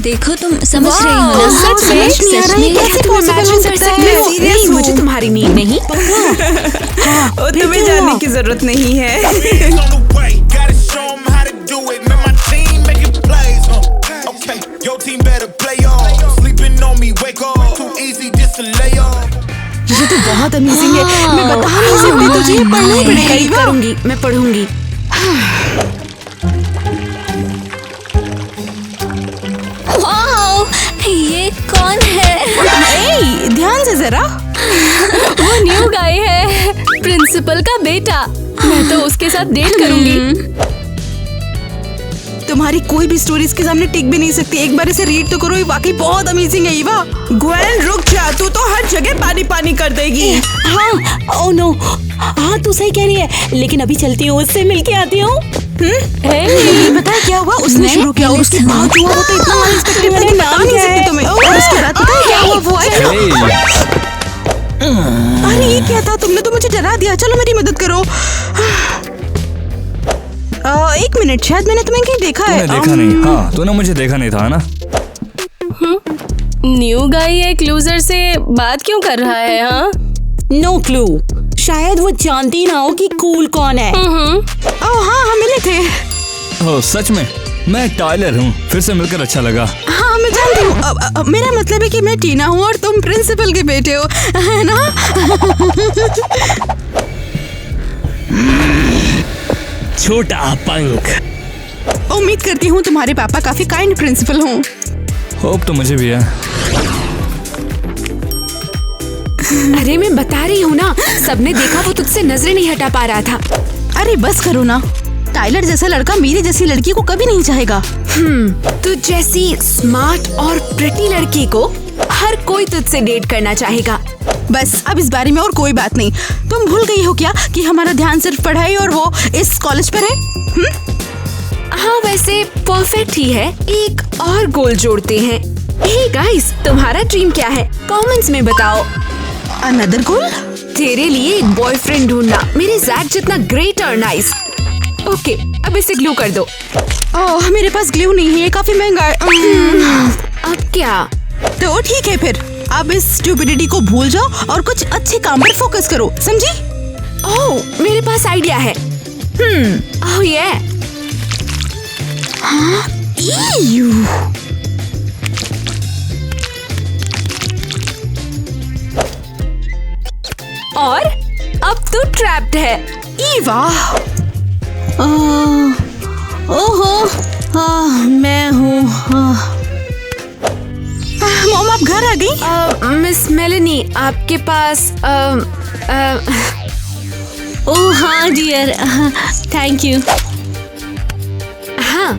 देखो तुम समझ रही हो ना? सच में? समझ नहीं आ रहा है कैसे पॉसिबल हो सकता है? नहीं, मुझे तुम्हारी नींद नहीं। और तुम्हें जानने की जरूरत नहीं है। ये तो बहुत अमेजिंग है। मैं बता नहीं सकती तुझे, ये पढ़ना ही पड़ेगा। मैं करूंगी, मैं पढ़ूंगी। वाओ, ये कौन है? ए, ध्यान से जरा। वो न्यू गाय है, प्रिंसिपल का बेटा। मैं तो उसके साथ डेट करूंगी। तुम्हारी कोई भी स्टोरी इसके सामने टिक भी नहीं सकती। एक बार इसे रीड तो करो, ये वाकई बहुत अमेजिंग है। ईवा, ग्वेन रुक जा, तू तो हर जगह पानी पानी कर देगी। हाँ, ओह नो, हाँ तू सही कह रही है, लेकिन अभी चलती हूँ, उससे मिलके आती हूँ। ये पता है क्या हुआ? उसने शुरू किया और उसके बाद जो हुआ वो तो इतना अनएक्सपेक्टेड था कि बता नहीं सकती तुम्हें। और उसके बाद पता है क्या हुआ? वो अरे ये क्या था? तुमने तो मुझे डरा दिया। चलो मेरी मदद करो। एक मिनट, शायद मैंने तुम्हें कहीं देखा है। तूने देखा नहीं? हाँ, तूने मुझे देखा नहीं था ना? न्यू गाय एक लूजर से बात क्यों कर रहा है? हाँ, नो क्लू, शायद वो जानती ना हो कि कूल कौन है। ओह हाँ, हम मिले थे। ओह सच में? मैं टाइलर हूँ, फिर से मिलकर अच्छा लगा। हाँ मैं जानती हूँ। मेरा मतलब है कि मैं टीना हूँ और तुम प्रिंसिपल के बेटे हो, है ना? छोटा पंख। उम्मीद करती हूँ तुम्हारे पापा काफी काइंड प्रिंसिपल हों। होप तो मुझे भी है। अरे मैं बता रही हूँ ना, सबने देखा वो तुझसे नजरें नहीं हटा पा रहा था। अरे बस करो ना, टाइलर जैसा लड़का मेरी जैसी लड़की को कभी नहीं चाहेगा। तुझ जैसी स्मार्ट और प्रिटी लड़की को हर कोई तुझसे डेट करना चाहेगा। बस अब इस बारे में और कोई बात नहीं। तुम भूल गई हो क्या कि हमारा ध्यान सिर्फ पढ़ाई और वो इस कॉलेज पर है? हाँ वैसे परफेक्ट ही है। एक और गोल जोड़ते हैं। हे गाइस, तुम्हारा ड्रीम क्या है? कमेंट्स में बताओ। अनदर गोल? तेरे लिए एक बॉयफ्रेंड ढूंढना, मेरे जैक जितना ग्रेट और नाइस। ओके, अब इसे ग्लू कर दो। ओह मेरे पास ग्लू नहीं है, ये काफी महंगा है। अब क्या? तो ठीक है फिर, अब इस स्टूपिडिटी को भूल जाओ और कुछ अच्छे काम पर फोकस करो, समझी? ओह मेरे पास आइडिया है। ओह ये और अब तू ट्रैप्ड है। ईवा, ओहो, मैं हूँ। मॉम आप घर आ गई? मिस मेलेनी, आपके पास ओह हाँ डियर, थैंक यू। हाँ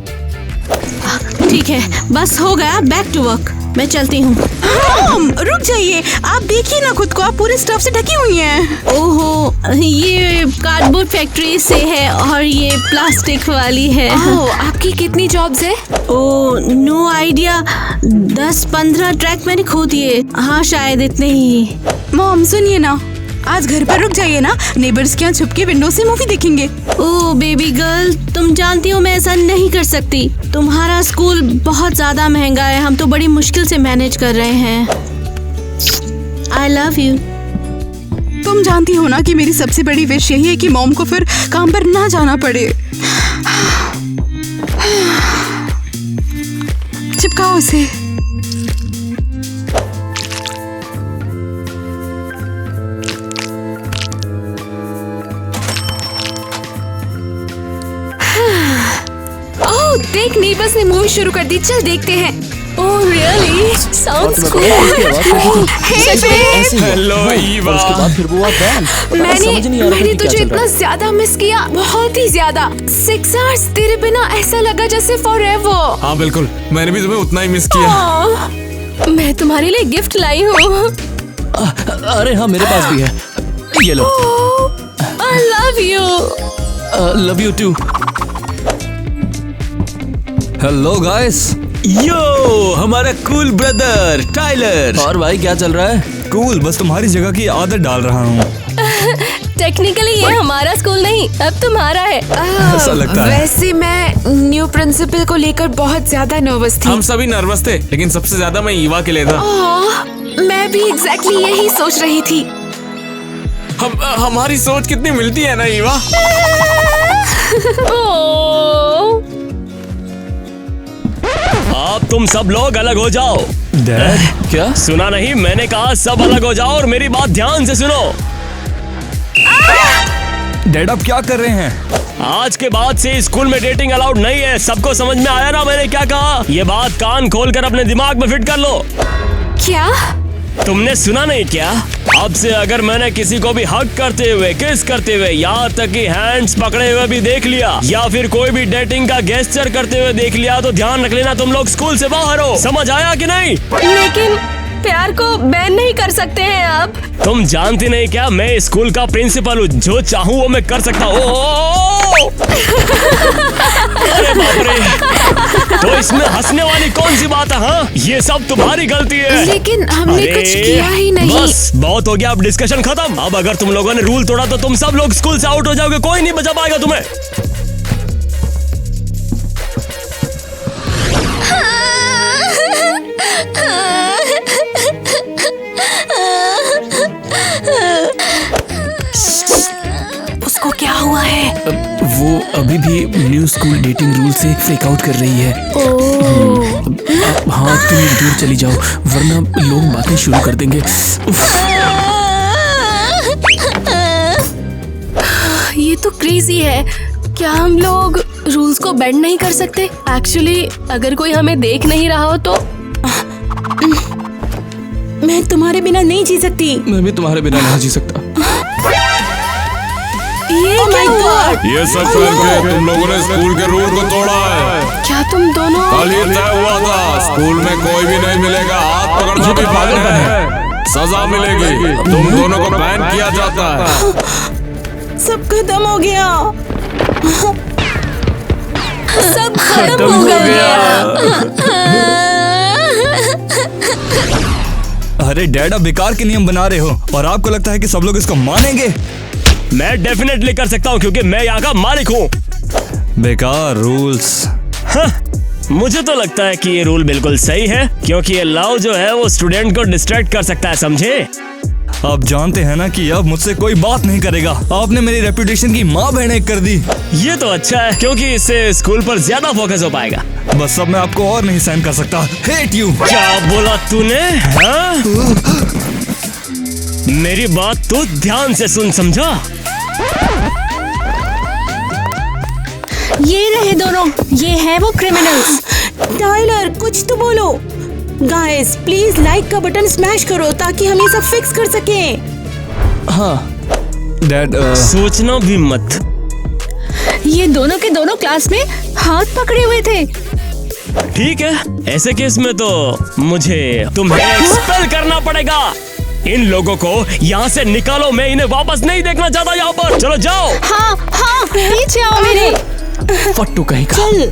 ठीक है, बस हो गया, बैक टू वर्क। मैं चलती हूँ। मॉम रुक जाइए, आप देखिए ना खुद को, आप पूरे स्टफ से ढकी हुई हैं। ओहो, ये कार्डबोर्ड फैक्ट्री से है और ये प्लास्टिक वाली है। ओह आपकी कितनी जॉब्स है? ओह नो आइडिया, 10-15 ट्रैक मैंने खो दिए। हाँ शायद इतने ही। मॉम सुनिए ना, आज घर पर रुक जाइए ना, नेबर्स के यहाँ छुप के विंडो से मूवी देखेंगे। ओह बेबी गर्ल, तुम जानती हो मैं ऐसा नहीं कर सकती। तुम्हारा स्कूल बहुत ज्यादा महंगा है, हम तो बड़ी मुश्किल से मैनेज कर रहे हैं। आई लव यू। तुम जानती हो ना कि मेरी सबसे बड़ी विश यही है कि मॉम को फिर काम पर ना जाना पड़े। चिपकाओ उसे। देख नेबर्स ने मूवी शुरू कर दी, चल देखते हैं। Oh really, sounds cool. Hello Eva. मैंने तुझे इतना ज्यादा मिस किया, बहुत ही ज्यादा। 6 hours तेरे बिना ऐसा लगा जैसे फॉरएवर। हाँ बिल्कुल, मैंने भी तुम्हें उतना ही मिस किया। मैं तुम्हारे लिए गिफ्ट लाई हूँ। अरे हाँ मेरे पास भी है, ये लो। I love you. Love you too. Hello guys. Yo हमारा कूल ब्रदर टाइलर। और भाई क्या चल रहा है? कूल, बस तुम्हारी जगह की आदत डाल रहा हूँ। टेक्निकली ये हमारा स्कूल नहीं, अब तुम्हारा है। ऐसा लगता है। वैसे मैं न्यू प्रिंसिपल को लेकर बहुत ज्यादा नर्वस थी। हम सभी नर्वस थे, लेकिन सबसे ज्यादा मैं ईवा के लिए था। मैं भी एग्जैक्टली यही सोच रही थी। हमारी सोच कितनी मिलती है ना ईवा। अब तुम सब लोग अलग हो जाओ। डैड क्या सुना नहीं? मैंने कहा सब अलग हो जाओ और मेरी बात ध्यान से सुनो। डैड आप क्या कर रहे हैं? आज के बाद से स्कूल में डेटिंग अलाउड नहीं है। सबको समझ में आया ना मैंने क्या कहा? ये बात कान खोलकर अपने दिमाग में फिट कर लो। क्या? तुमने सुना नहीं क्या? अब से अगर मैंने किसी को भी हग करते हुए, किस करते हुए, यहाँ तक कि हैंड्स पकड़े हुए भी देख लिया या फिर कोई भी डेटिंग का गेस्चर करते हुए देख लिया तो ध्यान रख लेना तुम लोग स्कूल से बाहर हो। समझ आया कि नहीं? लेकिन प्यार को बैन नहीं कर सकते हैं आप। तुम जानती नहीं क्या? मैं स्कूल का प्रिंसिपल हूँ, जो चाहूँ वो मैं कर सकता हूँ। अरे बाप रे, तो इसमें हंसने वाली कौन सी बात है? हाँ, ये सब तुम्हारी गलती है। लेकिन हमने अरे, कुछ किया ही नहीं। बस बहुत हो गया, अब डिस्कशन खत्म। अब अगर तुम लोगों ने रूल तोड़ा तो तुम सब लोग स्कूल से आउट हो जाओगे, कोई नहीं बचा पाएगा तुम्हें। उसको क्या हुआ है? वो अभी भी न्यू स्कूल डेटिंग रूल से फ्रीक आउट कर रही है। हाँ तुम दूर चली जाओ वरना लोग बातें शुरू कर देंगे। ये तो क्रेजी है। क्या हम लोग रूल्स को बेंड नहीं कर सकते? एक्चुअली अगर कोई हमें देख नहीं रहा हो तो। मैं तुम्हारे बिना नहीं जी सकती। मैं भी तुम्हारे बिना नहीं जी सकता। ये क्या हुआ? ये सब करके तुम लोगों ने स्कूल के रूल को तोड़ा है। क्या तुम दोनों? कल ये तय हुआ था, स्कूल में कोई भी नहीं मिलेगा, हाथ पकड़ना भी बैन है, सजा मिलेगी। तुम दोनों को बैन किया जाता है। सब खत्म हो गया। सब खत्म हो गया। अरे डैड आप बेकार के नियम बना रहे हो और आपको लगता है कि सब लोग इसको मानेंगे? मैं डेफिनेटली कर सकता हूँ क्योंकि मैं यहाँ का मालिक हूँ। बेकार रूल्स। मुझे तो लगता है कि ये रूल बिल्कुल सही है क्योंकि ये लव जो है वो स्टूडेंट को डिस्ट्रैक्ट कर सकता है, समझे? आप जानते हैं ना कि अब मुझसे कोई बात नहीं करेगा। आपने मेरी रेपुटेशन की माँ बहन एक कर दी। ये तो अच्छा है क्योंकि इससे स्कूल पर ज्यादा फोकस हो पाएगा। बस अब मैं आपको और नहीं सहन कर सकता। Hate you. क्या बोला तूने? हाँ? मेरी बात तो ध्यान से सुन, समझा? ये रहे दोनों, ये है वो क्रिमिनल्स। टाइलर कुछ तो बोलो। गाइस प्लीज लाइक का बटन स्मैश करो ताकि हम ये सब फिक्स कर सकें। हाँ डैड सोचना भी मत। ये दोनों के दोनों क्लास में हाथ पकड़े हुए थे। ठीक है, ऐसे केस में तो मुझे तुम्हें एक्सपेल करना पड़ेगा। इन लोगों को यहाँ से निकालो, मैं इन्हें वापस नहीं देखना चाहता यहाँ पर। चलो जाओ। हाँ हाँ पीछे आओ मेरे। फट्टू कहीं का। चल।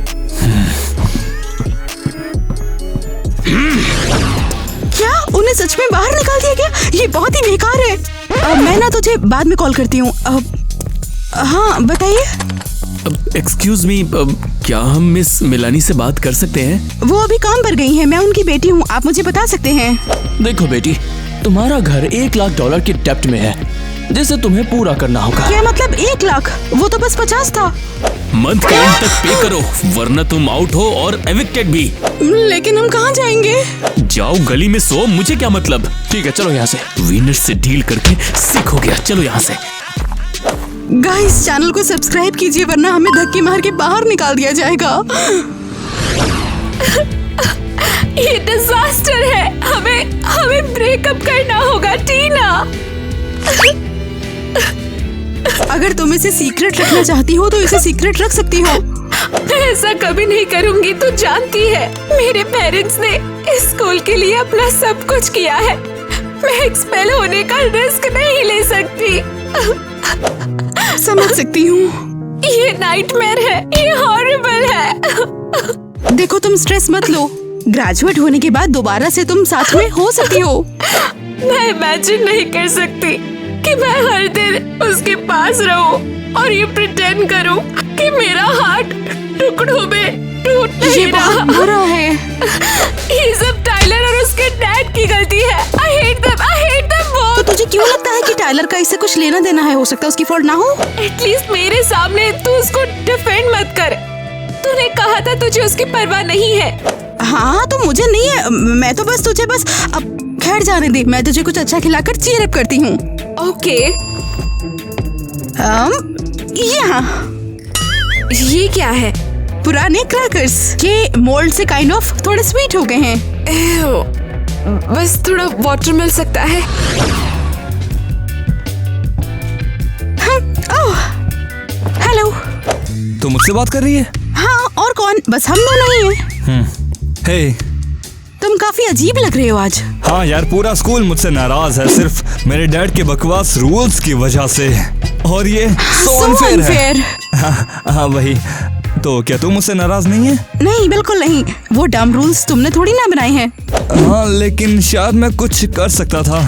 क्या उन्हें सच में बाहर निकाल दिया गया? ये बहुत ही बेकार है। मैं ना तुझे बाद में कॉल करती हूँ। हाँ बताइए। एक्सक्यूज मी, क्या हम मिस मिलानी से बात कर सकते हैं? वो अभी काम पर गई हैं। मैं उनकी बेटी हूँ, आप मुझे बता सकते हैं। देखो बेटी, तुम्हारा घर $1 लाख के डेब्ट में है जिसे तुम्हें पूरा करना होगा। क्या मतलब 1 लाख? वो तो बस 50 था। मंथ के एंड तक पे करो वरना तुम आउट हो और एविक्टेड भी। लेकिन हम कहाँ जाएंगे? जाओ गली में सो, मुझे क्या मतलब। ठीक है चलो यहाँ से। विनर से डील करके सीख हो गया, चलो यहाँ से। गाइस चैनल को सब्सक्राइब कीजिए वरना हमें धक्के मार के बाहर निकाल दिया जाएगा। ये डिजास्टर है। हमें ब्रेकअप करना होगा टीना। अगर तुम इसे सीक्रेट रखना चाहती हो तो इसे सीक्रेट रख सकती हो। मैं ऐसा कभी नहीं करूंगी, तू जानती है मेरे पेरेंट्स ने इस स्कूल के लिए अपना सब कुछ किया है। मैं एक्सपेल होने का रिस्क नहीं ले सकती। समझ सकती हूँ। ये नाइटमेयर है, ये हॉरिबल है। देखो तुम स्ट्रेस मत लो, ग्रेजुएट होने के बाद दोबारा से तुम साथ में हो सकती हो। मैं इमेजिन नहीं कर सकती कि मैं हर दिन उसके पास रहूं और ये प्रिटेंड करूं कि मेरा हार्ट टुकड़ों में टूट ये नहीं बहुत रहा। बुरा है। ये सब टाइलर और उसके डैड की गलती है। I hate them तो both। तुझे क्यों लगता है कि टाइलर का इससे कुछ लेना देना है? हो सकता है उसकी फॉल्ट ना हो। एटलीस्ट मेरे सामने तू उसको डिफेंड मत कर। तूने कहा था तुझे उसकी परवाह नहीं है। हाँ तो मुझे नहीं है, मैं तो बस तुझे बस अब खैर जाने दे, मैं तुझे कुछ अच्छा खिलाकर चीयर अप करती हूँ। ओके, यहाँ ये क्या है? पुराने क्रैकर्स, ये मोल्ड से काइंड ऑफ थोड़े स्वीट हो गए हैं। एव, बस थोड़ा वाटर मिल सकता है। Oh hello. तो मुझसे बात कर रही है? हाँ और कौन, बस हम दोनों ही हैं। हे, तुम काफी अजीब लग रहे हो आज। हाँ यार, पूरा स्कूल मुझसे नाराज है सिर्फ मेरे डैड के बकवास रूल्स की वजह से। और ये so unfair है। हाँ वही। तो क्या तुम मुझसे नाराज नहीं है? नहीं बिल्कुल नहीं, वो डम रूल्स तुमने थोड़ी ना बनाए हैं। हाँ लेकिन शायद मैं कुछ कर सकता था।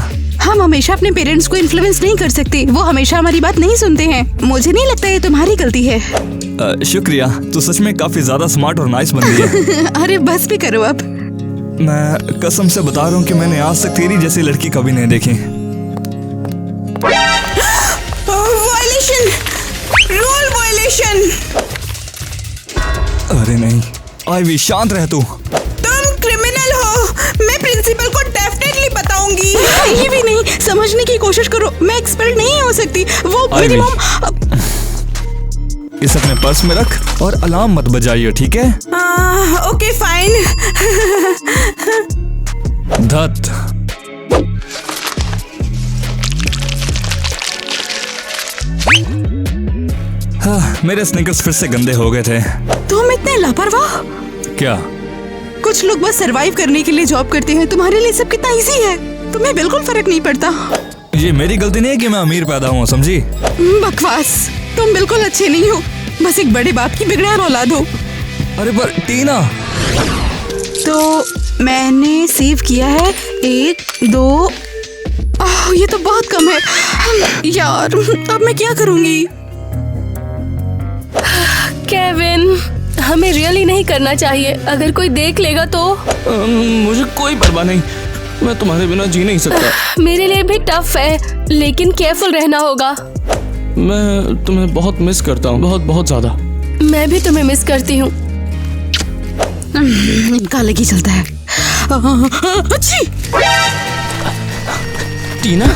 हम हमेशा अपने पेरेंट्स को इन्फ्लुएंस नहीं कर सकते, वो हमेशा हमारी बात नहीं सुनते हैं। मुझे नहीं लगता ये तुम्हारी गलती है। शुक्रिया, तू सच में काफी ज्यादा स्मार्ट और नाइस बन गई है। अरे बस भी करो अब। मैं कसम से बता रहा हूँ कि मैंने आज तक तेरी जैसी लड़की कभी नहीं देखी। Violation, rule violation. अरे नहीं आईवी, शांत रह तू। तुम क्रिमिनल हो। मैं प्रिंसिपल को डेफिनेटली बताऊंगी। ये भी नहीं, समझने की कोशिश करो, मैं एक्सपर्ट नहीं हो सकती। वो मेरी आईवी, मॉम। इसे अपने पर्स में रख और अलार्म मत बजाइए, ठीक है? Okay fine. धत। हाँ, मेरे स्नीकर्स फिर से गंदे हो गए थे। तुम इतने लापरवाह। क्या? कुछ लोग बस सरवाइव करने के लिए जॉब करते हैं, तुम्हारे लिए सब कितना इजी है। तुम्हें बिल्कुल फर्क नहीं पड़ता। ये मेरी गलती नहीं है कि मैं अमीर पैदा हुआ, समझी? बकवास, तुम बिल्कुल अच्छे नहीं हो, बस एक बड़े बाप की बिगड़ैन औलाद हो। अरे पर टीना। तो मैंने सेव किया है 1 2। ओह ये तो बहुत कम है यार, अब मैं क्या करूंगी? केविन, हमें रियली नहीं करना चाहिए। अगर कोई देख लेगा तो मुझे कोई परवाह नहीं, मैं तुम्हारे बिना जी नहीं सकता। मेरे लिए भी टफ है, लेकिन केयरफुल रहना होगा। मैं तुम्हें बहुत मिस करता हूँ, बहुत बहुत ज्यादा। मैं भी तुम्हें मिस करती हूँ। इनका अलग ही चलता है। अच्छी। टीना?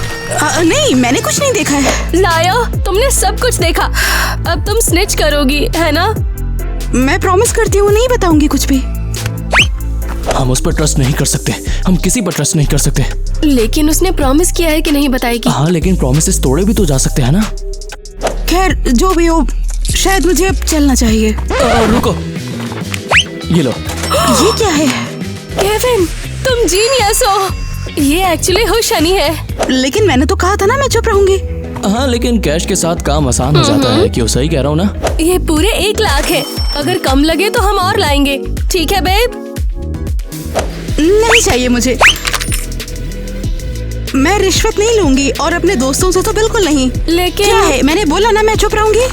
नहीं, मैंने कुछ नहीं देखा है। लाया, तुमने सब कुछ देखा। अब तुम स्निच करोगी, है ना? मैं प्रॉमिस करती हूँ नहीं बताऊंगी कुछ भी। हम उस पर ट्रस्ट नहीं कर सकते, हम किसी पर ट्रस्ट नहीं कर सकते। लेकिन उसने प्रॉमिस किया है कि नहीं बताएगी। हाँ लेकिन प्रॉमिसेस तोड़े भी तो जा सकते हैं ना। खैर जो भी हो, शायद मुझे अब चलना चाहिए। रुको, ये लो। ये क्या है? केविन, तुम जीनियस हो। ये एक्चुअली हुशनी है। लेकिन मैंने तो कहा था ना मैं चुप रहूंगी। हाँ लेकिन कैश के साथ काम आसान हो जाता है, क्यों? सही कह रहा हूँ ना? ये पूरे 1 लाख है। अगर कम लगे तो हम और लाएंगे, ठीक है बेब? नहीं चाहिए मुझे। मैं रिश्वत नहीं लूंगी और अपने दोस्तों से तो बिल्कुल नहीं। लेकिन क्या है, मैंने बोला ना मैं चुप रहूंगी।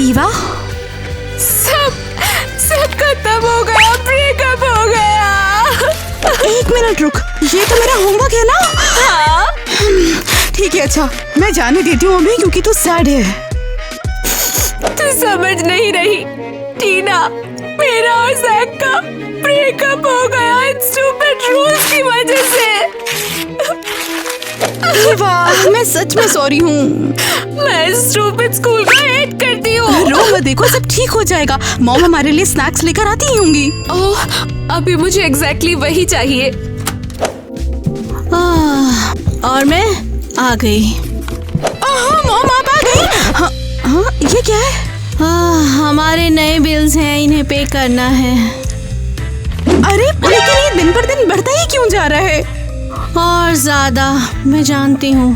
ईवा, सब खत्म हो गया, ब्रेकअप हो गया। 1 मिनट रुक, ये तो मेरा होमवर्क है ना? हाँ? ठीक है, अच्छा मैं जाने देती हूँ अभी क्योंकि तू सैड है। तू समझ नहीं रही टीना, मेरा और जैक का ब्रेकअप हो गया इन स्टूपिड रूल्स की वजह से। ईवा, मैं सच में सॉरी हूँ। मैं स्टूपिड स्कूल को हेट करती हूँ। रो मत, देखो सब ठीक हो जाएगा। मॉम हमारे लिए स्नैक्स लेकर आती ही होंगी। ओह, अभी मुझे एग्जैक्टली वही चाहिए। और मैं आ गई। हाँ मॉम आप आ गई। हाँ, हाँ ये क्या है? हमारे नए बिल्स हैं, इन्हें पे करना है। अरे लेकिन ये दिन पर दिन बढ़ता ही क्यों जा रहा है? और ज्यादा, मैं जानती हूँ।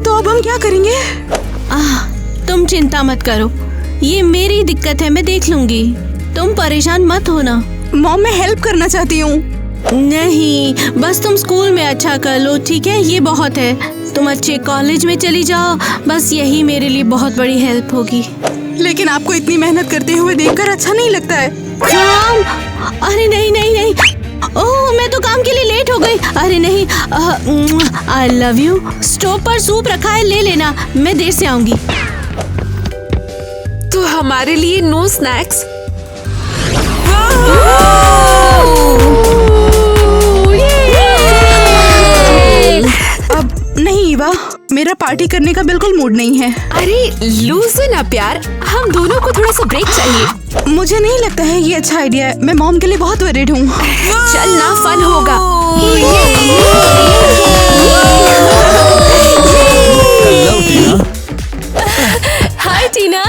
तो अब हम क्या करेंगे? तुम चिंता मत करो, ये मेरी दिक्कत है, मैं देख लूंगी। तुम परेशान मत होना। मॉम मैं हेल्प करना चाहती हूँ। नहीं, बस तुम स्कूल में अच्छा कर लो, ठीक है? ये बहुत है। तुम अच्छे कॉलेज में चली जाओ, बस यही मेरे लिए बहुत बड़ी हेल्प होगी। लेकिन आपको इतनी मेहनत करते हुए देखकर अच्छा नहीं लगता है। काम? अरे नहीं नहीं नहीं, ओह मैं तो काम के लिए लेट हो गई। अरे नहीं, आई लव यू। स्टोव पर सूप रखा है, ले लेना, मैं देर से आऊंगी। तो हमारे लिए नो स्नैक्स। अब नहीं ईवा, मेरा पार्टी करने का बिल्कुल मूड नहीं है। अरे लूजर ना प्यार, हम दोनों को थोड़ा सा ब्रेक चाहिए। मुझे नहीं लगता है ये अच्छा आइडिया है। मैं मॉम के लिए बहुत वरीड हूँ। चल ना, फन होगा। हेलो टीना। हाय टीना।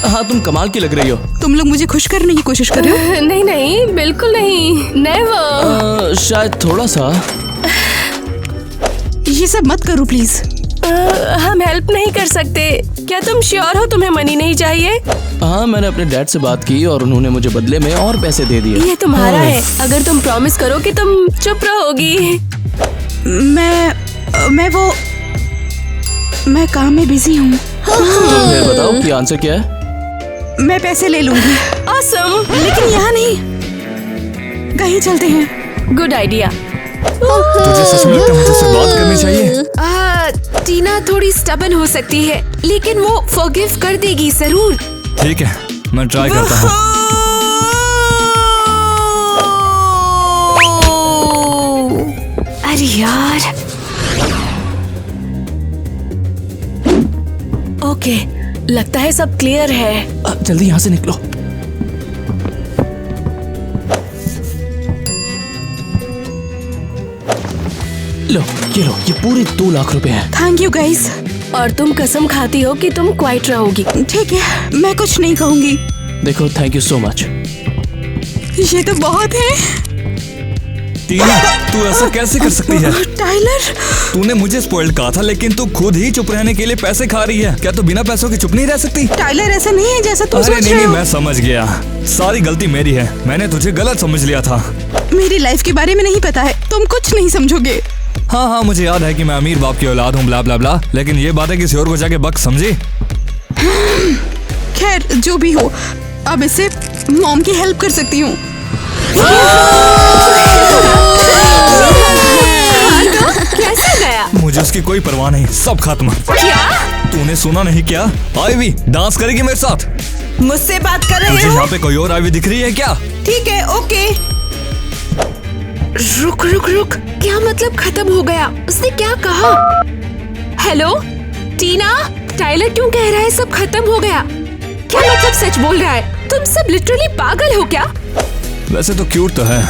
हाँ तुम कमाल की लग रही हो। तुम लोग मुझे खुश करने की कोशिश कर रहे हो? नहीं नहीं, बिल्कुल नहीं, नेवर। शायद थोड़ा सा। ये सब मत करो प्लीज। हम हेल्प नहीं कर सकते। क्या तुम श्योर हो तुम्हें मनी नहीं चाहिए? हाँ मैंने अपने डैड से बात की और उन्होंने मुझे बदले में और पैसे दे दिए। ये तुम्हारा है, अगर तुम प्रॉमिस करो कि तुम चुप रहोगी। मैं काम में बिजी हूँ। फिर बताओ कि आंसर क्या है? मैं पैसे ले लूंगी। ऑसम। लेकिन यहाँ नहीं, कहीं चलते हैं। Good idea. तुझे सच में लगता है मुझे उससे बात करनी चाहिए? टीना थोड़ी स्टबन हो सकती है, लेकिन वो फॉरगिव कर देगी जरूर। ठीक है, मैं ट्राई करता हूँ। अरे यार। ओके, लगता है सब क्लियर है। जल्दी यहाँ से निकलो। लो, ये पूरे 2 लाख रुपए हैं। Thank you guys. और तुम कसम खाती हो कि तुम क्वाइट रहोगी। ठीक है, मैं कुछ नहीं कहूँगी। देखो, थैंक यू सो मच। ये तो बहुत है। टीना, तू ऐसा कैसे कर सकती है? टाइलर, तूने मुझे स्पॉइल कहा था, लेकिन तू खुद ही चुप रहने के लिए पैसे खा रही है। क्या तू बिना पैसों के चुप नहीं रह सकती? टाइलर ऐसा नहीं है जैसा तुम सोच नहीं, रहे हो। मैं समझ गया। सारी गलती मेरी है। मैंने तुझे गलत समझ लिया था। मेरी लाइफ के बारे में नहीं पता है, तुम कुछ नहीं समझोगे। हाँ, मुझे याद है कि मैं अमीर बाप की औलाद हूँ, ब्ला ब्ला ब्ला, लेकिन ये बात है किसी और को जाके बक समझी। खैर जो भी हो, अब इससे मॉम की हेल्प कर सकती हूँ। कैसे गया? मुझे उसकी कोई परवाह नहीं, सब खत्म। क्या? तूने सुना नहीं क्या? आईवी डांस करेगी मेरे साथ। मुझसे बात कर रहे मुझे हो? यहाँ पे कोई और आईवी दिख रही है क्या? ठीक है, ओके। रुक रुक रुक, क्या मतलब खत्म हो गया? उसने क्या कहा? हेलो टीना, टाइलर क्यों कह रहा है सब खत्म हो गया? क्या मतलब सच बोल रहा है? तुम सब लिटरली पागल हो क्या? वैसे तो क्यूट तो है।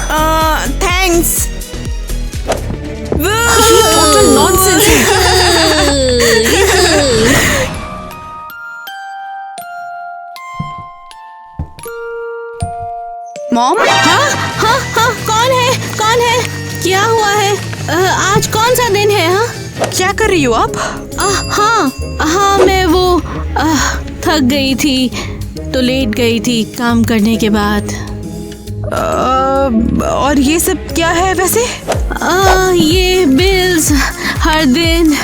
थैंक्स। ये टोटल नॉनसेंस है। मॉम, हाँ, कौन है? क्या हुआ है? आज कौन सा दिन है? हाँ, क्या कर रही हो आप? हाँ, मैं वो थक गई थी तो लेट गई थी काम करने के बाद। और ये सब क्या है वैसे? ये बिल्स हर दिन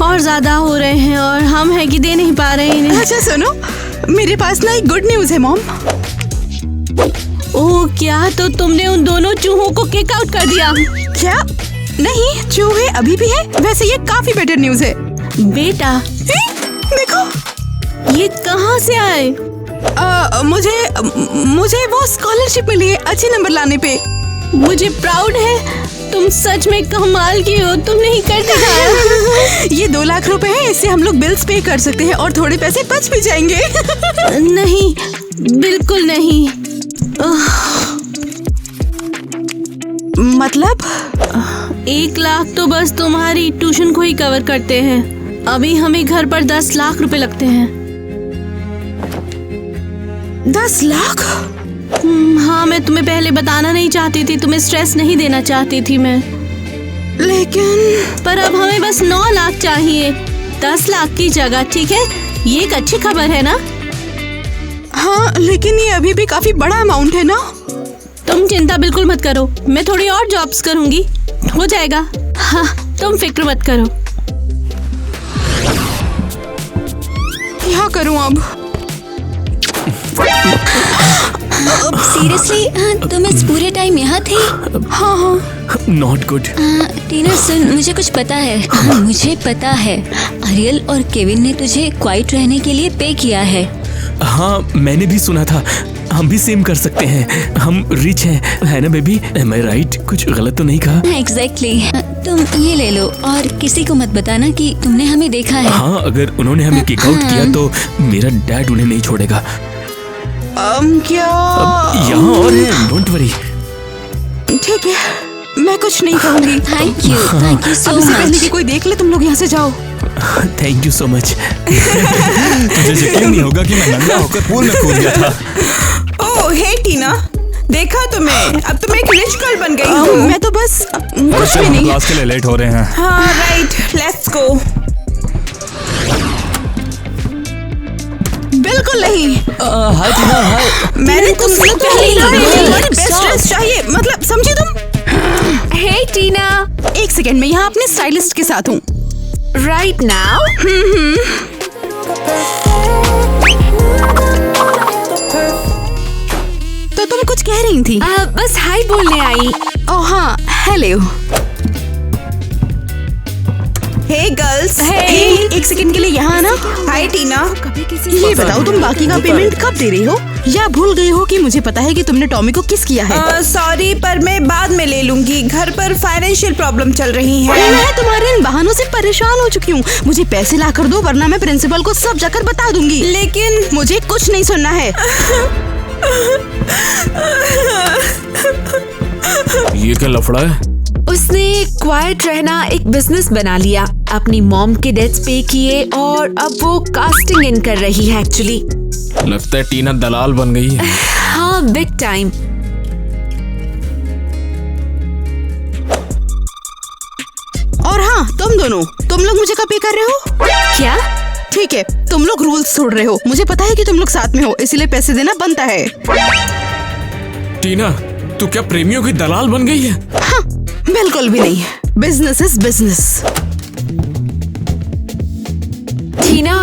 और ज्यादा हो रहे हैं और हम है कि दे नहीं पा रहे हैं। अच्छा सुनो, मेरे पास ना एक गुड न्यूज है मॉम। ओह क्या? तो तुमने उन दोनों चूहों को किक आउट कर दिया? क्या? नहीं, चूहे अभी भी है। वैसे ये काफी बेटर न्यूज है। बेटा देखो, ये कहाँ से आए? मुझे वो स्कॉलरशिप मिली है अच्छे नंबर लाने पे। मुझे प्राउड है। तुम सच में कमाल की हो, तुमने ही कर दिखाया। ये 2 लाख रुपए है, इससे हम लोग बिल्स पे कर सकते हैं और थोड़े पैसे बच भी जाएंगे। नहीं, बिल्कुल नहीं। मतलब 1 लाख तो बस तुम्हारी ट्यूशन को ही कवर करते हैं। अभी हमें घर पर 10 लाख रुपए लगते हैं। 10 लाख? हाँ, मैं तुम्हें पहले बताना नहीं चाहती थी, तुम्हें स्ट्रेस नहीं देना चाहती थी मैं। लेकिन पर अब हमें बस 9 लाख चाहिए 10 लाख की जगह, ठीक है? ये एक अच्छी खबर है ना? हाँ, लेकिन ये अभी भी काफी बड़ा अमाउंट है ना? तुम चिंता बिल्कुल मत करो, मैं थोड़ी और जॉब्स करूंगी, हो जाएगा। हाँ, तुम फिक्र मत करो। क्या करूं अब? सीरियसली तुम इस पूरे टाइम यहाँ थे? हाँ। Not good. टीना सुन, मुझे कुछ पता है। मुझे पता है अरियल और केविन ने तुझे क्वाइट रहने के लिए पे किया है। हाँ, मैंने भी सुना था। हम भी सेम कर सकते हैं, हम रिच हैं, है ना बेबी? एम आई राइट? कुछ गलत तो नहीं कहा? एग्जैक्टली। तुम ये ले लो और किसी को मत बताना कि तुमने हमें देखा है। हाँ, अगर उन्होंने हमें किक आउट किया तो मेरा डैड उन्हें नहीं छोड़ेगा। क्या? अब यहाँ और है, डोंट वरी। ठीक है, मैं कुछ नहीं कहूँगी। थैंक यू सो अब इससे पहले मच। कि कोई देख ले, तुम लोग यहाँ से जाओ। Thank you so much. तुझे यकीन नहीं होगा कि मैं नंगा होकर पूल में कूद गया था। ओह हे टीना, देखा तुम्हें? अब तुम एक रिच गर्ल बन गई हो। मैं तो बस कुछ भी हम नहीं। क्लास के लिए लेट हो रहे हैं। हाँ राइट, लेट्स गो। बिल्कुल नहीं। हाय टीना, हाय। मैंने तुमसे पहले ही नहीं, बेस्ट stop. ड्रेस चाहिए, मतलब समझी तुम? हे टीना, एक सेकंड में यहाँ अपने स्टाइलिस्ट के साथ हूँ। Right now? तो तुम कुछ कह रही थी? बस हाय बोलने आई। ओह हाँ, हेलो। हे गर्ल्स। एक सेकंड के लिए यहाँ आना। हाय टीना। ये बताओ, तुम बाकी का पेमेंट कब दे रही हो, या भूल गई हो कि मुझे पता है कि तुमने टॉमी को किस किया है? सॉरी, पर मैं बाद में ले लूंगी। घर पर फाइनेंशियल प्रॉब्लम चल रही है। मैं तुम्हारे इन बहानों से परेशान हो चुकी हूँ। मुझे पैसे ला कर दो, वरना मैं प्रिंसिपल को सब जाकर बता दूंगी। लेकिन मुझे कुछ नहीं सुनना है। ये क्या लफड़ा है? उसने क्वाइट रहना एक बिजनेस बना लिया, अपनी मॉम के डेट्स पे किए और अब वो कास्टिंग इन कर रही है एक्चुअली। लगता है टीना दलाल बन गई है। हाँ, बिग टाइम। और हाँ, तुम दोनों, तुम लोग मुझे कब पे कर रहे हो? क्या? ठीक है, तुम लोग रूल्स तोड़ रहे हो। मुझे पता है कि तुम लोग साथ में हो, इसलिए पैसे देना बनता है। टीना, तू क्या प्रेमियों की दलाल बन गई है? हाँ, बिल्कुल भी नहीं। Business is business. टीना,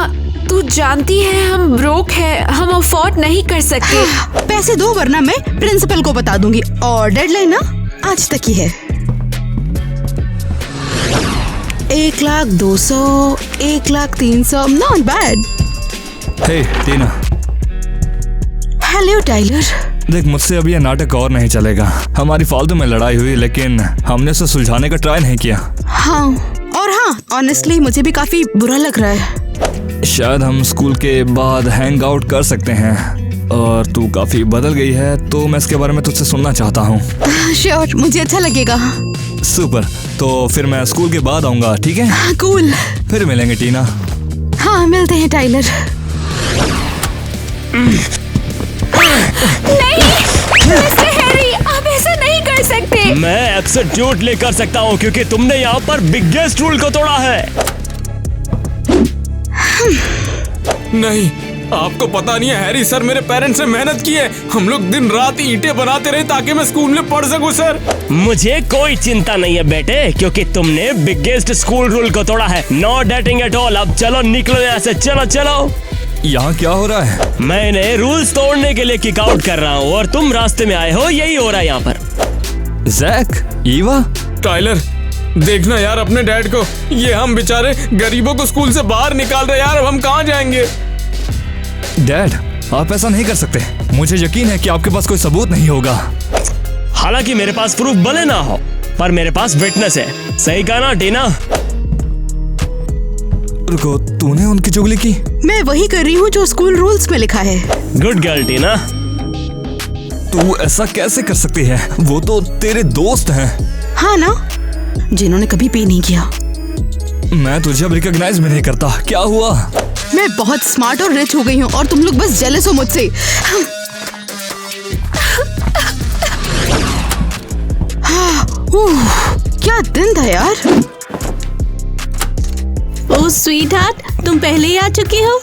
तू जानती है हम ब्रोक है, हम अफोर्ड नहीं कर सकते। पैसे दो, वरना मैं प्रिंसिपल को बता दूंगी। और डेडलाइन ना आज तक ही है। 1,02,000, 1,03,000, not bad. Hey Tina, hello Tyler. देख, मुझसे अब ये नाटक और नहीं चलेगा। हमारी फालतू में लड़ाई हुई, लेकिन हमने उसे सुलझाने का ट्राई नहीं किया। हाँ, और हाँ, ऑनेस्टली मुझे भी काफी बुरा लग रहा है। शायद हम स्कूल के बाद हैंग आउट कर सकते हैं, और तू काफी बदल गई है, तो मैं इसके बारे में तुझसे सुनना चाहता हूँ। श्योर, मुझे अच्छा लगेगा। सुपर, तो फिर मैं स्कूल के बाद आऊंगा, ठीक है? कूल। फिर मिलेंगे टीना। हाँ, मिलते हैं टाइलर। नहीं, मिस्टर हैरी, आप ऐसा नहीं कर सकते। मैं एक्सेप्ट ले कर सकता हूँ, क्योंकि तुमने यहाँ पर बिगेस्ट रूल को तोड़ा है। नहीं, आपको पता नहीं है हैरी सर, मेरे पेरेंट्स ने मेहनत की है। हम लोग दिन रात ईंटें बनाते रहे ताकि मैं स्कूल में पढ़ सकूं सर। मुझे कोई चिंता नहीं है बेटे, क्योंकि तुमने बिगेस्ट स्कूल रूल को तोड़ा है। No dating at all. अब चलो, निकलो यहाँ से, चलो चलो। यहाँ क्या हो रहा है? मैंने रूल्स तोड़ने के लिए किक आउट कर रहा हूँ और तुम रास्ते में आए हो, यही हो रहा है यहाँ पर। जैक, ईवा, टाइलर, देखना यार अपने डैड को। ये हम बेचारे गरीबों को स्कूल से बाहर निकाल रहे यार। अब हम कहाँ जाएंगे? डैड, आप ऐसा नहीं कर सकते। मुझे यकीन है कि आपके पास कोई सबूत नहीं होगा। हालांकि मेरे पास प्रूफ भले ना हो, पर मेरे पास विटनेस है। सही कहा ना टीना? रुको, तूने उनकी चुगली की? मैं वही कर रही हूँ जो स्कूल रूल्स में लिखा है। गुड गर्ल टीना। तू ऐसा कैसे कर सकती है? वो तो तेरे दोस्त हैं। हाँ ना, जिन्होंने कभी पे नहीं किया। मैं तुझे अब रिकॉग्नाइज भी नहीं करता। क्या हुआ? मैं बहुत स्मार्ट और रिच हो गई हूँ और तुम लोग बस जेलस हो मुझसे। क्या दिन था यार। ओह स्वीट हार्ट, तुम पहले ही आ चुकी हो?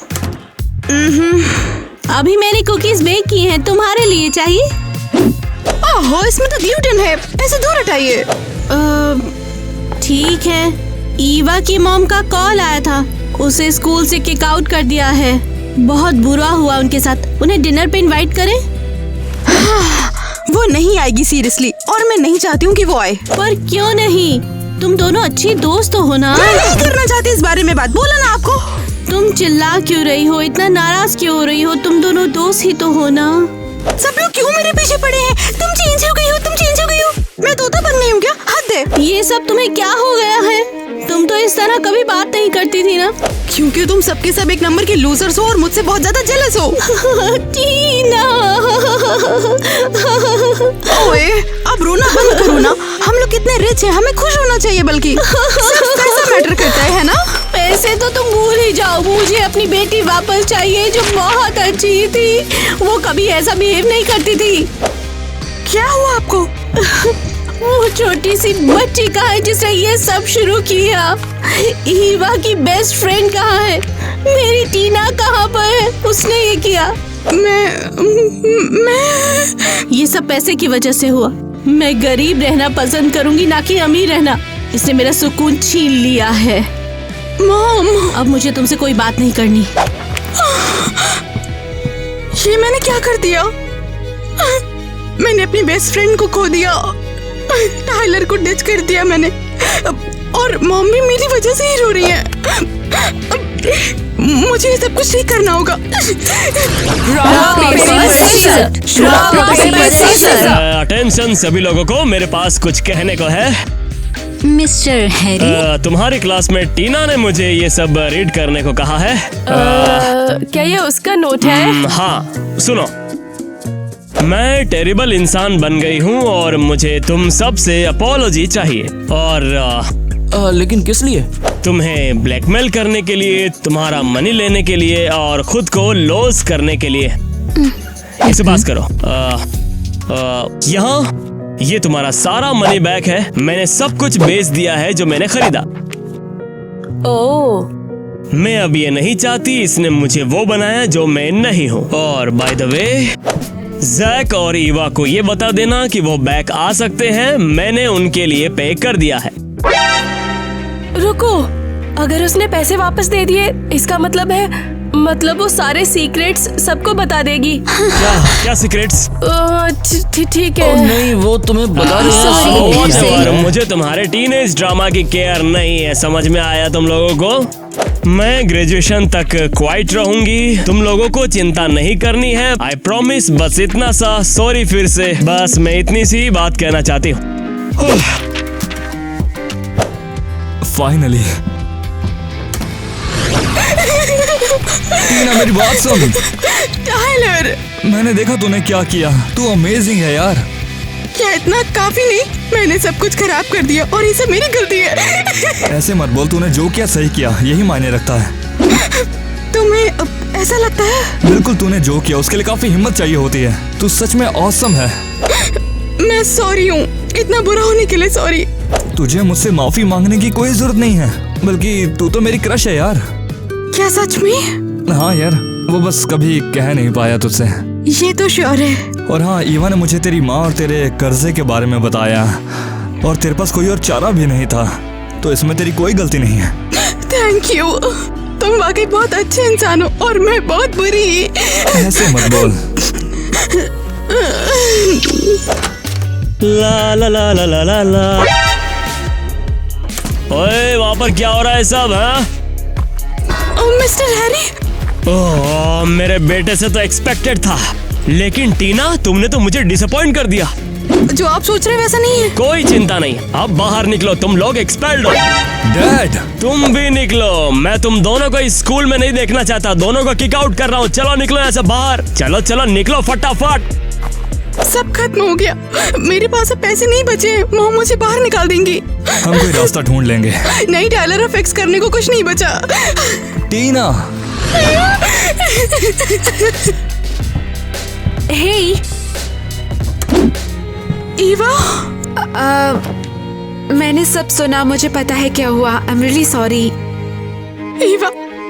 अभी मैंने कुकीज बेक की हैं, तुम्हारे लिए चाहिए? ओहो, इसमें तो ग्लूटेन है, ऐसे दूर हटाइए। ठीक है, ईवा की मॉम का कॉल आया था, उसे स्कूल से किक आउट कर दिया है। बहुत बुरा हुआ उनके साथ। उन्हें डिनर पे इनवाइट करें? वो नहीं आएगी सीरियसली, और मैं नहीं चाहती हूँ कि वो आए। पर क्यों नहीं? तुम दोनों अच्छी दोस्त हो ना। मैं नहीं करना चाहती इस बारे में बात, बोला ना आपको। तुम चिल्ला क्यों रही हो? इतना नाराज क्यों हो रही हो? तुम दोनों दोस्त ही तो हो ना। सब लोग क्यों मेरे पीछे पड़े हैं? तुम चेंज हो गई हो, तुम चेंज हो गई हो। मैं तोता बन गई हूँ क्या? हद है। ये सब तुम्हें क्या हो गया है? तुम तो इस तरह कभी बात नहीं करती थी ना। क्योंकि तुम सबके सब एक नंबर के लूजर्स हो और मुझसे बहुत ज्यादा जेलस हो। टीना। ओए, अब रोना बंद करो ना। हम लोग कितने रिच हैं, हमें खुश होना चाहिए। बल्कि सिर्फ पैसा मैटर करता है ना? पैसे तो तुम भूल ही जाओ। मुझे अपनी बेटी वापस चाहिए जो बहुत अच्छी थी। वो कभी ऐसा बिहेव नहीं करती थी। क्या हुआ आपको? वो छोटी सी बच्ची कहाँ है जिसने ये सब शुरू किया? ईवा की बेस्ट फ्रेंड कहाँ है? मेरी टीना कहाँ पर है? उसने ये किया। मैं ये सब पैसे की वजह से हुआ। मैं गरीब रहना पसंद करूंगी, ना कि अमीर रहना। इसने मेरा सुकून छीन लिया है। मॉम, अब मुझे तुमसे कोई बात नहीं करनी। ये मैंने क्या कर दिया? मैंने अपनी बेस्ट फ्रेंड को खो दिया, टाइलर को डिच कर दिया मैंने, और मॉम भी मेरी वजह से ही रो रही है। मुझे ये सब कुछ ठीक करना होगा। अटेंशन सभी लोगों को, मेरे पास कुछ कहने को है। मिस्टर हैरी, तुम्हारी क्लासमेट टीना ने मुझे ये सब रीड करने को कहा है। क्या ये उसका नोट है? हाँ, सुनो। मैं टेरिबल इंसान बन गई हूँ और मुझे तुम सब से अपॉलॉजी चाहिए। और लेकिन किस लिए? तुम्हें ब्लैकमेल करने के लिए, तुम्हारा मनी लेने के लिए और खुद को लॉस करने के लिए। इसे पास करो। यहाँ ये तुम्हारा सारा मनी बैक है। मैंने सब कुछ बेच दिया है जो मैंने खरीदा। ओह, मैं अब ये नहीं चाहती इसने मुझे वो बनाया जो मैं नहीं हूँ। और बाय द वे, जैक और ईवा को ये बता देना कि वो बैक आ सकते हैं। मैंने उनके लिए पे कर दिया है। रुको, अगर उसने पैसे वापस दे दिए, इसका मतलब वो सारे सीक्रेट्स सबको बता देगी। क्या सीक्रेट्स? ठीक है। नहीं, वो तुम्हें बता रही है। मुझे तुम्हारे टीनेज ड्रामा की केयर नहीं है, समझ में आया तुम लोगों को? मैं ग्रेजुएशन तक क्वाइट रहूंगी, तुम लोगों को चिंता नहीं करनी है। I promise. बस इतना सा। सॉरी फिर से, बस मैं इतनी सी बात कहना चाहती हूँ। फाइनली। टीना, मेरी बात सुन। टाइलर, मैंने देखा तूने क्या किया। तू अमेजिंग है यार। क्या इतना काफी नहीं? मैंने सब कुछ खराब कर दिया और ये सब मेरी गलती है। ऐसे मत बोल, तूने जो किया सही किया, यही मायने रखता है। तुम्हें ऐसा लगता है? बिल्कुल, तूने जो किया उसके लिए काफी हिम्मत चाहिए होती है। तू सच में ऑसम है। मैं सॉरी हूँ, इतना बुरा होने के लिए सॉरी। तुझे मुझसे माफी मांगने की कोई जरूरत नहीं है, बल्कि तू तो मेरी क्रश है यार। क्या सच में? हाँ यार, वो बस कभी कह नहीं पाया तुझसे। ये तो श्योर है। और हाँ, ईवा ने मुझे तेरी माँ और तेरे कर्जे के बारे में बताया, और तेरे पास कोई और चारा भी नहीं था, तो इसमें तेरी कोई गलती नहीं है। थैंक यू, तुम वाकई बहुत अच्छे इंसान हो और मैं बहुत बुरी। ऐसे मत बोल। ला ला ला ला ला ला ला। ओए, वहाँ पर क्या हो रहा है सब? मिस्टर हैरी, ओह, मेरे बेटे से तो एक्सपेक्टेड था, लेकिन टीना, तुमने तो मुझे डिसअपॉइंट कर दिया। जो आप सोच रहे हैं वैसा नहीं है। कोई चिंता नहीं, अब बाहर निकलो, तुम लोग एक्सपेल्ड हो। डैड, तुम भी निकलो। मैं तुम दोनों को इस स्कूल में नहीं देखना चाहता। दोनों को किक आउट कर रहा हूँ। चलो निकलो यहाँ से बाहर। चलो चलो निकलो फटाफट। सब खत्म हो गया, मेरे पास अब पैसे नहीं बचे हैं। मॉम मुझे बाहर निकाल देंगी। हम कोई रास्ता ढूंढ लेंगे। नहीं टाइलर, अब फिक्स करने को कुछ नहीं बचा। टीना, हे ईवा, मैंने सब सुना, मुझे पता है क्या हुआ। I am really sorry. Eva,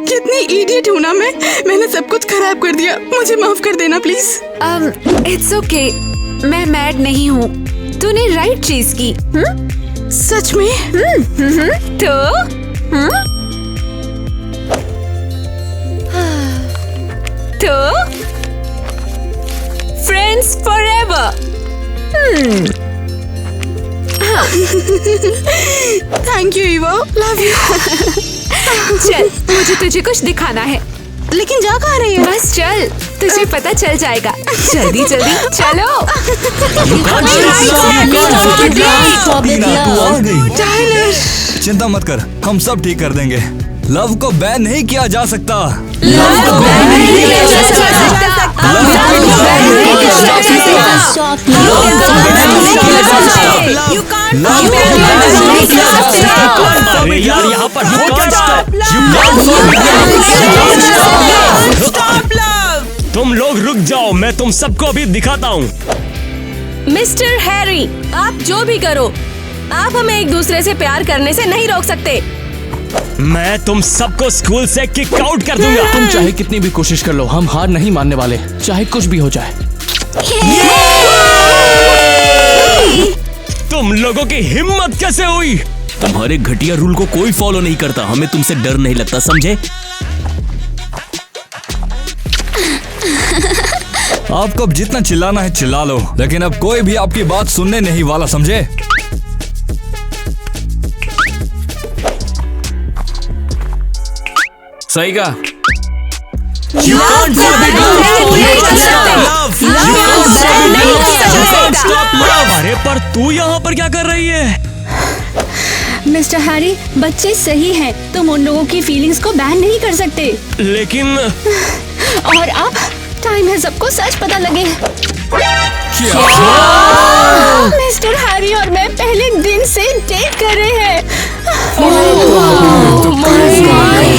कितनी इडियट हूँ ना मैंने सब कुछ खराब कर दिया। मुझे माफ कर देना प्लीज। It's okay. मैं मैड नहीं हूँ। तूने राइट चीज की। सच में? तो friends forever. Thank you Eva, love you. चल, मुझे तुझे कुछ दिखाना है। लेकिन जा कहाँ रही है? बस चल, तुझे पता चल जाएगा। जल्दी जल्दी चलो। तू आ गई। टाइलर, चिंता मत कर, हम सब ठीक कर देंगे। लव को बैन नहीं किया जा सकता। अरे यार, यहाँ पर तुम लोग रुक जाओ, मैं तुम सबको अभी दिखाता हूँ। मिस्टर हैरी, आप जो भी करो, आप हमें एक दूसरे से प्यार करने से नहीं रोक सकते। मैं तुम सबको स्कूल से किक आउट कर दूंगा। तुम चाहे कितनी भी कोशिश कर लो, हम हार नहीं मानने वाले, चाहे कुछ भी हो जाए। तुम लोगों की हिम्मत कैसे हुई? तुम्हारे घटिया रूल को कोई फॉलो नहीं करता, हमें तुमसे डर नहीं लगता, समझे? आपको अब जितना चिल्लाना है चिल्ला लो, लेकिन अब कोई भी आपकी बात सुनने नहीं वाला, समझे? सही कहा। अरे पर तू यहाँ पर क्या कर रही है? मिस्टर हैरी, बच्चे सही हैं। तुम उन लोगों की फीलिंग्स को बैन नहीं कर सकते। लेकिन और अब टाइम है सबको सच पता लगे। मिस्टर हैरी और मैं पहले दिन से डेट कर रहे हैं।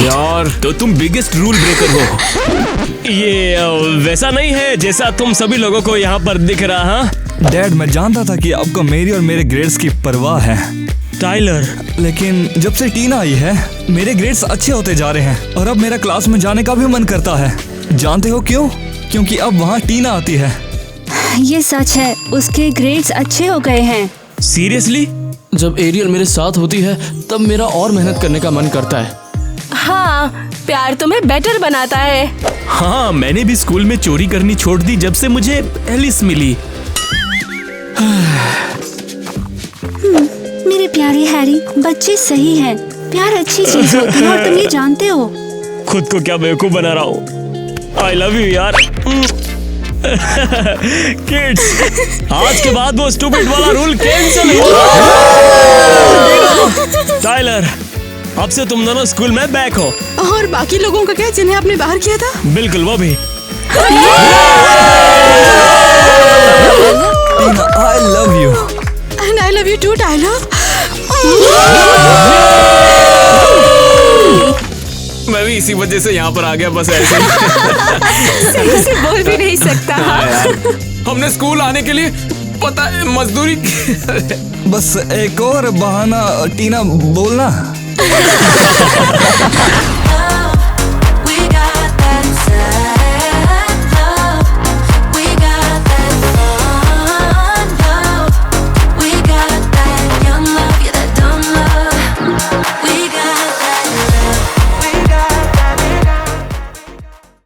यार, तो तुम बिगेस्ट रूल ब्रेकर हो। ये वैसा नहीं है जैसा तुम सभी लोगों को यहाँ पर दिख रहा। डैड, मैं जानता था कि आपको मेरी और मेरे ग्रेड्स की परवाह है, टाइलर, लेकिन जब से टीना आई है मेरे ग्रेड्स अच्छे होते जा रहे हैं और अब मेरा क्लास में जाने का भी मन करता है। जानते हो क्यों? क्योंकि अब वहाँ टीना आती है। ये सच है, उसके ग्रेड्स अच्छे हो गए हैं। सीरियसली? जब एरियल मेरे साथ होती है तब मेरा और मेहनत करने का मन करता है। हाँ, प्यार तुम्हें बेटर बनाता है। हाँ, मैंने भी स्कूल में चोरी करनी छोड़ दी जब से मुझे एलिस मिली। मेरे प्यारे हैरी, बच्चे सही हैं। प्यार अच्छी चीज होती है और तुम ये जानते हो। खुद को क्या बेवकूफ बना रहा हूँ। आई लव यू यार। किड्स, आज के बाद वो स्टूपिड वाला रूल कैंसिल हुआ। टाइलर, अब से तुम दोनों स्कूल में बैक हो। और बाकी लोगों का क्या, जिन्हें आपने बाहर किया था? बिल्कुल, वो भी। Tina, I love you. And I love you too, Tyler. मैं भी इसी वजह से यहाँ पर आ गया, बस ऐसे। सही से बोल भी नहीं सकता। हमने स्कूल आने के लिए पता है मजदूरी बस एक और बहाना टीना बोलना।